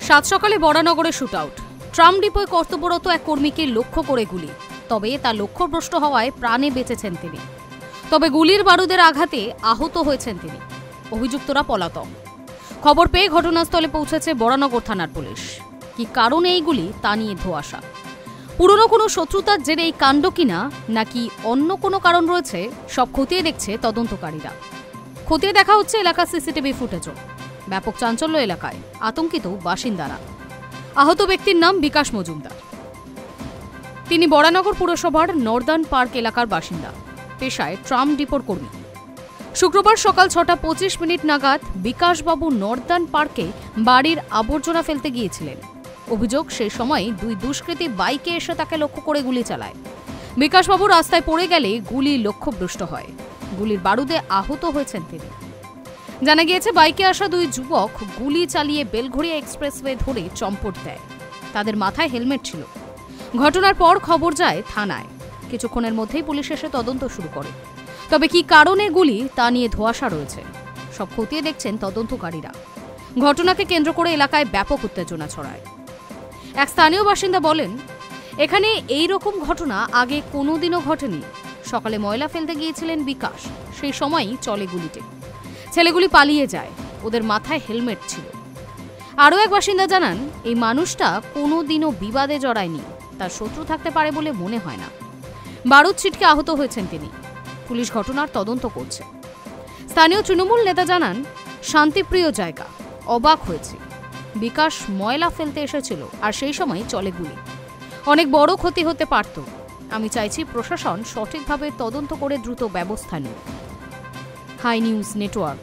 সাত সকালে বরানগরে shoot out. Tram ডিপোয় কর্তব্যরত এক কর্মীকে লক্ষ্য করে গুলি, তবে তা লক্ষ্যভ্রষ্ট হওয়ায় প্রাণে বেঁচেছেন তিনি। তবে গুলির বারুদের আঘাতে আহত হয়েছেন তিনি। অভিযুক্তরা পলাতক। খবর পেয়ে ঘটনাস্থলে পৌঁছেছে বরানগর থানার পুলিশ। কি কারণে এই গুলি তা নিয়ে ধোঁয়াশা। পুরনো কোনো শত্রুতার জেরে এই কাণ্ড কিনা নাকি অন্য কোনো কারণ রয়েছে, সব খতিয়ে দেখছে তদন্তকারীরা। খতিয়ে দেখা হচ্ছে এলাকার সিসিটিভি ফুটেজও। ব্যাপক চাঞ্চল্য এলাকায়, আতঙ্কিত বাসিন্দারা। আহত ব্যক্তির নাম বিকাশ মজুমদার। তিনি বরানগর পুরসভার নর্দার্ন পার্ক এলাকার বাসিন্দা, পেশায় ট্রাম ডিপোর কর্মী। শুক্রবার সকাল 6:25 নাগাদ বিকাশবাবু নর্দার্ন পার্কে বাড়ির আবর্জনা ফেলতে গিয়েছিলেন। অভিযোগ, সেই সময় দুই দুষ্কৃতী বাইকে এসে তাকে লক্ষ্য করে গুলি চালায়। বিকাশবাবু রাস্তায় পড়ে গেলে গুলি লক্ষ্যভ্রষ্ট হয়। গুলির বারুদে আহত হয়েছেন তিনি। জানা গিয়েছে, বাইকে আসা দুই যুবক গুলি চালিয়ে বেলঘড়িয়া এক্সপ্রেসওয়ে ধরে চম্পট দেয়। তাদের মাথায় হেলমেট ছিল। ঘটনার পর খবর যায় থানায়। কিছুক্ষণের মধ্যেই পুলিশ এসে তদন্ত শুরু করে। তবে কি কারণে গুলি তা নিয়ে ধোঁয়াশা রয়েছে, সব খতিয়ে দেখছেন তদন্তকারীরা। ঘটনাকে কেন্দ্র করে এলাকায় ব্যাপক উত্তেজনা ছড়ায়। এক স্থানীয় বাসিন্দা বলেন, এখানে এই রকম ঘটনা আগে কোনোদিনও ঘটেনি। সকালে ময়লা ফেলতে গিয়েছিলেন বিকাশ, সেই সময়ই চলে গুলিতে। ছেলেগুলি পালিয়ে যায়, ওদের মাথায় হেলমেট ছিল। আরও এক বাসিন্দা জানান, এই মানুষটা কোনোদিনও বিবাদে জড়ায়নি, তার শত্রু থাকতে পারে বলে মনে হয় না। বারুদ ছিটকে আহত হয়েছেন তিনি। পুলিশ ঘটনার তদন্ত করছে। স্থানীয় তৃণমূল নেতা জানান, শান্তিপ্রিয় জায়গা, অবাক হয়েছে। বিকাশ ময়লা ফেলতে এসেছিল আর সেই সময় চলে গুলি। অনেক বড় ক্ষতি হতে পারত। আমি চাইছি প্রশাসন সঠিকভাবে তদন্ত করে দ্রুত ব্যবস্থা নিক। High news network.